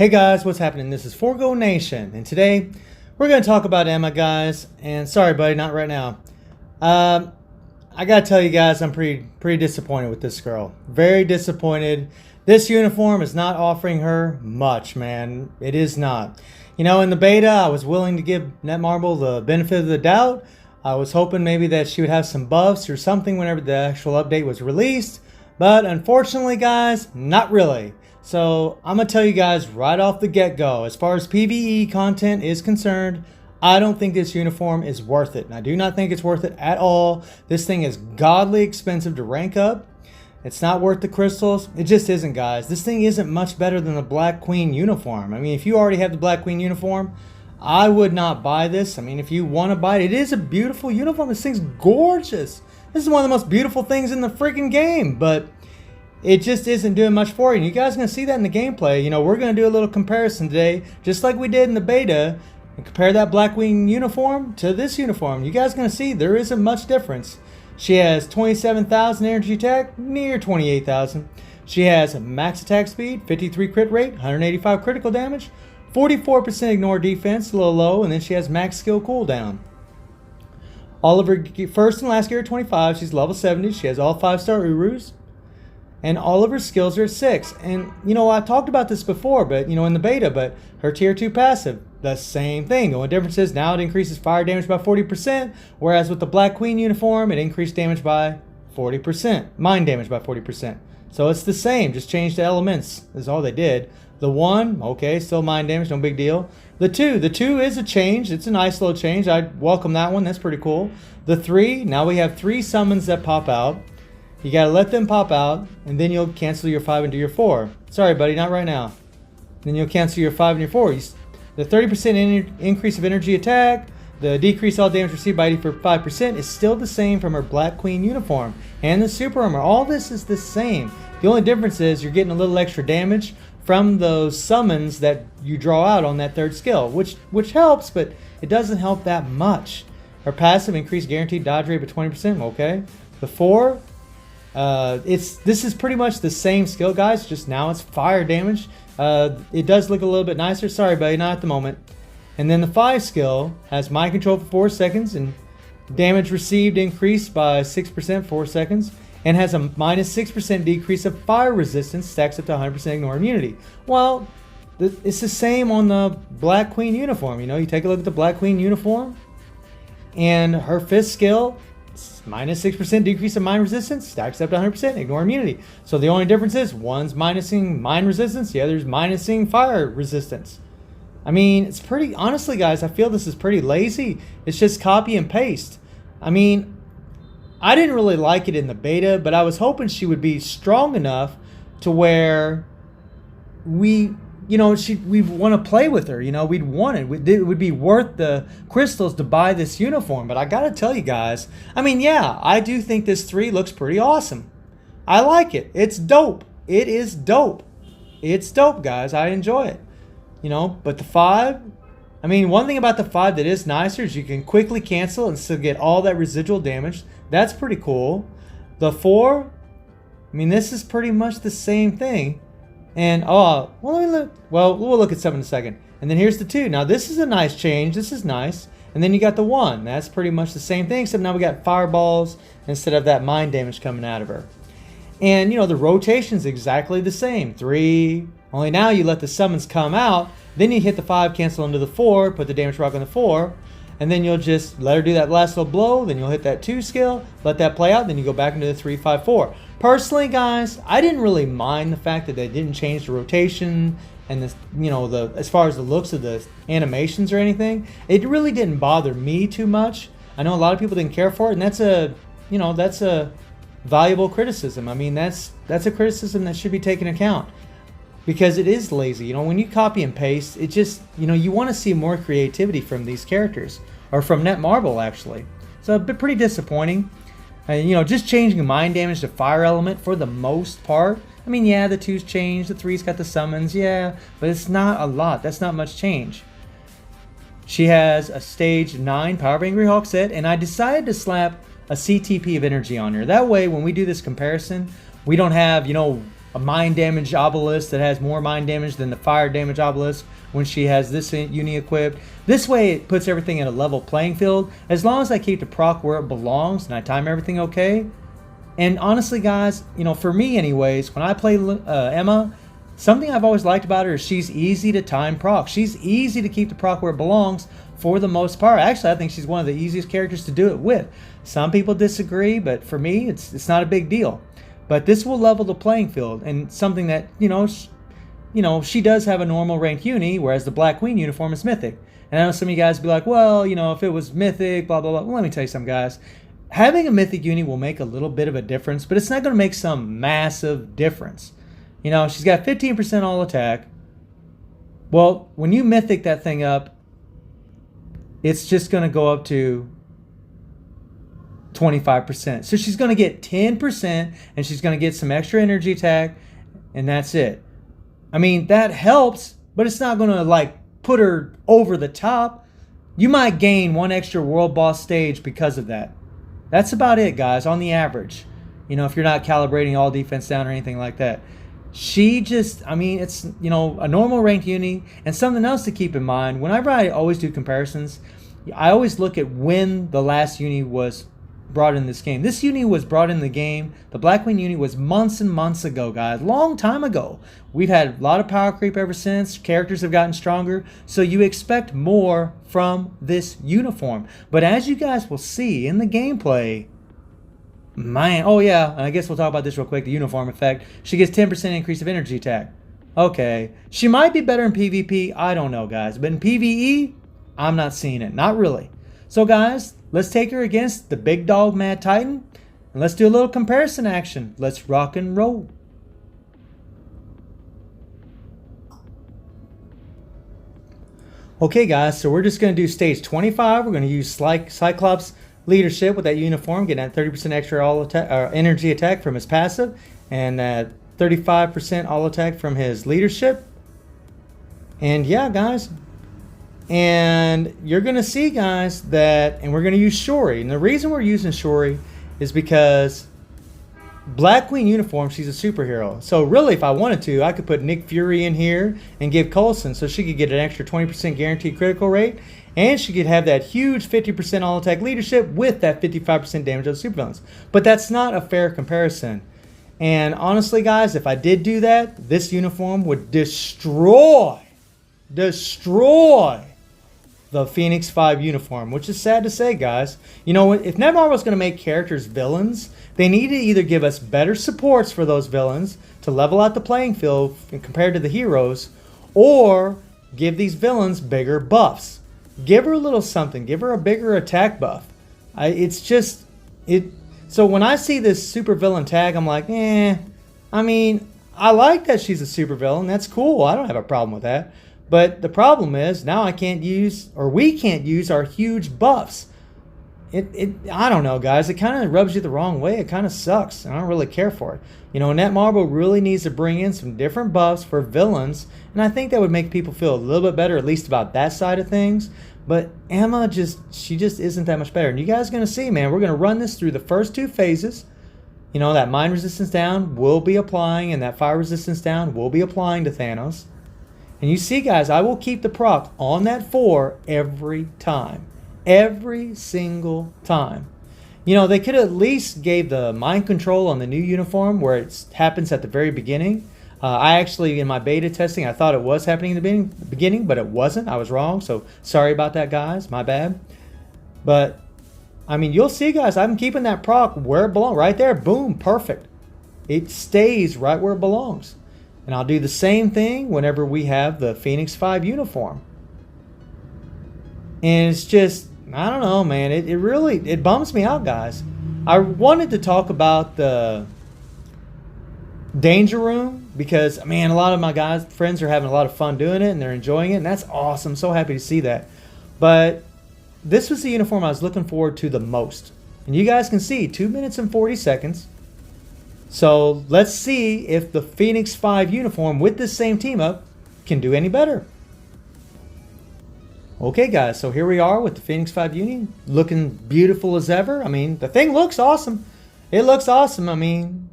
Hey guys, what's happening? This is Forgo Nation, and today we're going to talk about Emma, guys. And sorry, buddy, not right now. I gotta tell you guys, I'm pretty disappointed with this girl. Very disappointed. This uniform is not offering her much, man. It is not. You know, in the beta, I was willing to give Netmarble the benefit of the doubt. I was hoping maybe that she would have some buffs or something whenever the actual update was released. But unfortunately, guys, not really. So I'm going to tell you guys right off the get-go, as far as PvE content is concerned, I don't think this uniform is worth it. And I do not think it's worth it at all. This thing is godly expensive to rank up. It's not worth the crystals. It just isn't, guys. This thing isn't much better than the Black Queen uniform. I mean, if you already have the Black Queen uniform, I would not buy this. I mean, if you want to buy it, it is a beautiful uniform. This thing's gorgeous. This is one of the most beautiful things in the freaking game, but it just isn't doing much for you. And you guys are going to see that in the gameplay. You know, we're going to do a little comparison today, just like we did in the beta, and compare that Black Queen uniform to this uniform. You guys are going to see there isn't much difference. She has 27,000 energy attack, near 28,000. She has max attack speed, 53 crit rate, 185 critical damage, 44% ignore defense, a little low, and then she has max skill cooldown. All of her first and last gear are 25. She's level 70. She has all 5-star Urus. And all of her skills are at 6. And, you know, I talked about this before, but, you know, in the beta, but her tier 2 passive, the same thing. The only difference is now it increases fire damage by 40%, whereas with the Black Queen uniform, it increased damage by 40%, mind damage by 40%. So it's the same, just changed the elements is all they did. The 1, okay, still mind damage, no big deal. The 2 is a change. It's a nice little change. I welcome that one. That's pretty cool. The 3, now we have 3 summons that pop out. You gotta let them pop out, and then you'll cancel your 5 and do your 4. Sorry, buddy, not right now. Then you'll cancel your 5 and your 4. The 30% increase of energy attack, the decrease all damage received by 85% is still the same from her Black Queen uniform. And the super armor, all this is the same. The only difference is you're getting a little extra damage from those summons that you draw out on that 3rd skill, which helps, but it doesn't help that much. Her passive increased guaranteed dodge rate by 20%, okay. The 4, this is pretty much the same skill, guys, just now it's fire damage. It does look a little bit nicer. Sorry, buddy, not at the moment. And then the 5 skill has mind control for 4 seconds and damage received increased by 6% 4 seconds, and has a minus 6% decrease of fire resistance, stacks up to 100% ignore immunity. Well, it's the same on the Black Queen uniform. You know, you take a look at the Black Queen uniform, and her 5th skill, minus 6% decrease of mind resistance, stacks up to 100% ignore immunity. So the only difference is one's minusing mind resistance, the other's minusing fire resistance. I mean, it's pretty, honestly guys, I feel this is pretty lazy. It's just copy and paste. I mean, I didn't really like it in the beta, but I was hoping she would be strong enough to where we want to play with her. You know, we'd want it. It would be worth the crystals to buy this uniform. But I gotta tell you guys, I mean, yeah, I do think this 3 looks pretty awesome. I like it. It's dope. It is dope. It's dope, guys. I enjoy it. You know, but the 5, I mean, one thing about the 5 that is nicer is you can quickly cancel and still get all that residual damage. That's pretty cool. The 4, I mean, this is pretty much the same thing. And we'll look at some in a second. And then here's the 2. Now this is a nice change. This is nice. And then you got the 1. That's pretty much the same thing, except now we got fireballs instead of that mind damage coming out of her. And you know, the rotation's exactly the same. 3. Only now you let the summons come out. Then you hit the 5, cancel into the 4, put the damage rock on the 4. And then you'll just let her do that last little blow. Then you'll hit that 2 skill, let that play out. Then you go back into the 3, 5, 4. Personally, guys, I didn't really mind the fact that they didn't change the rotation and this, you know, as far as the looks of the animations or anything. It really didn't bother me too much. I know a lot of people didn't care for it, and that's a valuable criticism. I mean, that's a criticism that should be taken into account because it is lazy. You know, when you copy and paste, it just, you know, you want to see more creativity from these characters, or from Netmarble actually. So it's pretty disappointing. You know, just changing mind damage to fire element for the most part. I mean, yeah, the 2's changed, the 3's got the summons, yeah, but it's not a lot. That's not much change. She has a stage 9 Power of Angry Hawk set, and I decided to slap a CTP of energy on her. That way, when we do this comparison, we don't have, you know, a mind damage obelisk that has more mind damage than the fire damage obelisk when she has this uni equipped. This way it puts everything in a level playing field. As long as I keep the proc where it belongs and I time everything okay. And honestly, guys, you know, for me anyways, when I play Emma, something I've always liked about her is she's easy to time proc. She's easy to keep the proc where it belongs for the most part. Actually, I think she's one of the easiest characters to do it with. Some people disagree, but for me, it's not a big deal. But this will level the playing field, and something that, she does have a normal ranked uni, whereas the Black Queen uniform is mythic. And I know some of you guys be like, well, if it was mythic, blah, blah, blah. Well, let me tell you something, guys. Having a mythic uni will make a little bit of a difference, but it's not going to make some massive difference. She's got 15% all attack. Well, when you mythic that thing up, it's just going to go up to 25%. So she's going to get 10%, and she's going to get some extra energy attack, and that's it. I mean, that helps, but it's not going to put her over the top. You might gain one extra world boss stage because of that. That's about it, guys, on the average. If you're not calibrating all defense down or anything like that. It's, a normal ranked uni. And something else to keep in mind, whenever I always do comparisons, I always look at when the last uni was brought in this game. This uni was brought in the game. The Black Queen uni was months and months ago, guys. Long time ago. We've had a lot of power creep ever since. Characters have gotten stronger. So you expect more from this uniform. But as you guys will see in the gameplay, man, oh yeah, and I guess we'll talk about this real quick, the uniform effect. She gets 10% increase of energy attack. Okay. She might be better in PvP. I don't know, guys. But in PvE, I'm not seeing it. Not really. So, guys, let's take her against the big dog Mad Titan, and let's do a little comparison action. Let's rock and roll. Okay, guys, so we're just going to do stage 25. We're going to use Cyclops leadership with that uniform, getting that 30% extra all attack, energy attack from his passive, and that 35% all attack from his leadership. And yeah, guys. And you're going to see, guys, and we're going to use Shuri. And the reason we're using Shuri is because Black Queen uniform, she's a superhero. So really, if I wanted to, I could put Nick Fury in here and give Coulson so she could get an extra 20% guaranteed critical rate. And she could have that huge 50% all attack leadership with that 55% damage of the supervillains. But that's not a fair comparison. And honestly, guys, if I did do that, this uniform would destroy the Phoenix 5 uniform, which is sad to say, guys. If Netmarble going to make characters villains, they need to either give us better supports for those villains to level out the playing field compared to the heroes, or give these villains bigger buffs. Give her a little something. Give her a bigger attack buff. So when I see this super villain tag, I'm like, I like that she's a super villain. That's cool. I don't have a problem with that. But the problem is now we can't use our huge buffs. I don't know, guys. It kind of rubs you the wrong way. It kind of sucks. I don't really care for it. Netmarble really needs to bring in some different buffs for villains, and I think that would make people feel a little bit better, at least about that side of things. But Emma she just isn't that much better. And you guys are going to see, man, we're going to run this through the first two phases. That mind resistance down will be applying, and that fire resistance down will be applying to Thanos. And you see, guys, I will keep the proc on that 4 every time. Every single time. They could at least gave the mind control on the new uniform where it happens at the very beginning. I actually, in my beta testing, I thought it was happening in the beginning, but it wasn't. I was wrong, so sorry about that, guys. My bad. But, you'll see, guys, I'm keeping that proc where it belongs. Right there, boom, perfect. It stays right where it belongs. And I'll do the same thing whenever we have the Phoenix 5 uniform. And it's just, I don't know, man. It really bums me out, guys. I wanted to talk about the Danger Room because, man, a lot of my friends are having a lot of fun doing it and they're enjoying it. And that's awesome. So happy to see that. But this was the uniform I was looking forward to the most. And you guys can see 2 minutes and 40 seconds. So let's see if the Phoenix 5 uniform with this same team up can do any better. Okay, guys, so here we are with the Phoenix 5 uni, looking beautiful as ever. The thing looks awesome. It looks awesome.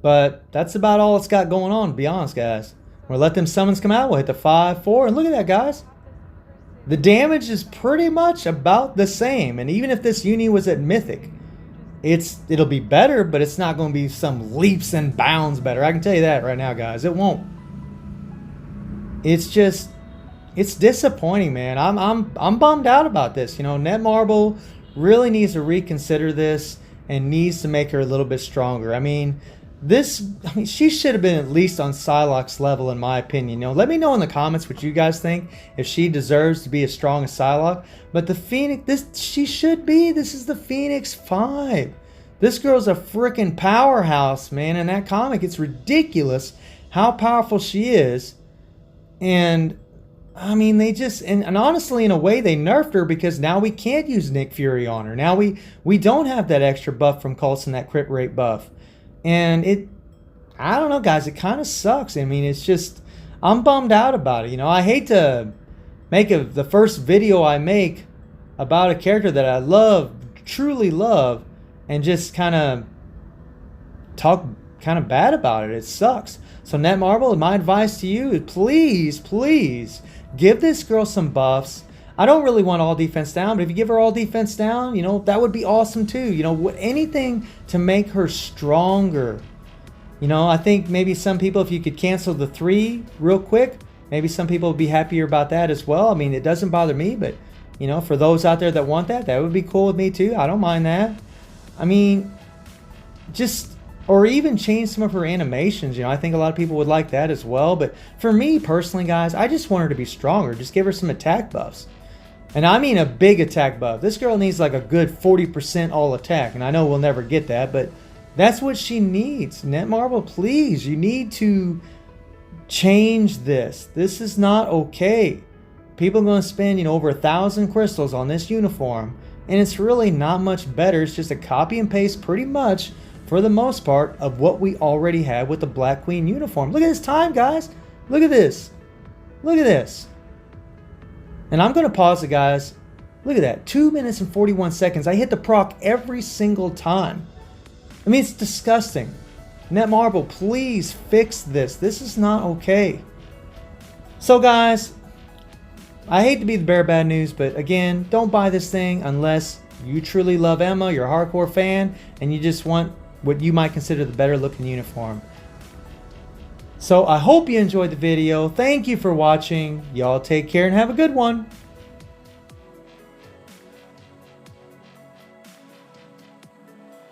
But that's about all it's got going on, to be honest, guys. We'll let them summons come out. We'll hit the 5-4. And look at that, guys. The damage is pretty much about the same. And even if this uni was at Mythic, it'll be better, but it's not going to be some leaps and bounds better. I can tell you that right now, guys. It won't. It's just, it's disappointing, man. I'm bummed out about this. You know, Netmarble really needs to reconsider this and needs to make her a little bit stronger. I mean, she should have been at least on Psylocke's level, in my opinion. You know, let me know in the comments what you guys think, if she deserves to be as strong as Psylocke. But the Phoenix, she should be. This is the Phoenix 5. This girl's a freaking powerhouse, man. In that comic, it's ridiculous how powerful she is. And I mean, they just, and honestly, in a way, they nerfed her because now we can't use Nick Fury on her. Now we don't have that extra buff from Coulson, that crit rate buff. And I don't know, guys, it kind of sucks. I mean, it's just, I'm bummed out about it. You know, I hate to make the first video I make about a character that I love, truly love, and just kind of talk kind of bad about it. It sucks. So Netmarble, my advice to you is please give this girl some buffs. I don't really want all defense down, but if you give her all defense down, you know, that would be awesome too. You know, anything to make her stronger. You know, I think maybe some people, if you could cancel the 3 real quick, maybe some people would be happier about that as well. I mean, it doesn't bother me, but, you know, for those out there that want that, that would be cool with me too. I don't mind that. I mean, just, or even change some of her animations. You know, I think a lot of people would like that as well. But for me personally, guys, I just want her to be stronger. Just give her some attack buffs. And I mean a big attack buff. This girl needs like a good 40% all attack. And I know we'll never get that, but that's what she needs. Netmarble, please, you need to change this. This is not okay. People are going to spend, you know, over 1,000 crystals on this uniform. And it's really not much better. It's just a copy and paste pretty much, for the most part, of what we already had with the Black Queen uniform. Look at this time, guys. Look at this. Look at this. And I'm going to pause it, guys. Look at that. 2 minutes and 41 seconds. I hit the proc every single time. I mean, it's disgusting. Netmarble, please fix this. This is not okay. So, guys, I hate to be the bearer of bad news, but again, don't buy this thing unless you truly love Emma, you're a hardcore fan, and you just want what you might consider the better looking uniform. So I hope you enjoyed the video. Thank you for watching. Y'all take care and have a good one.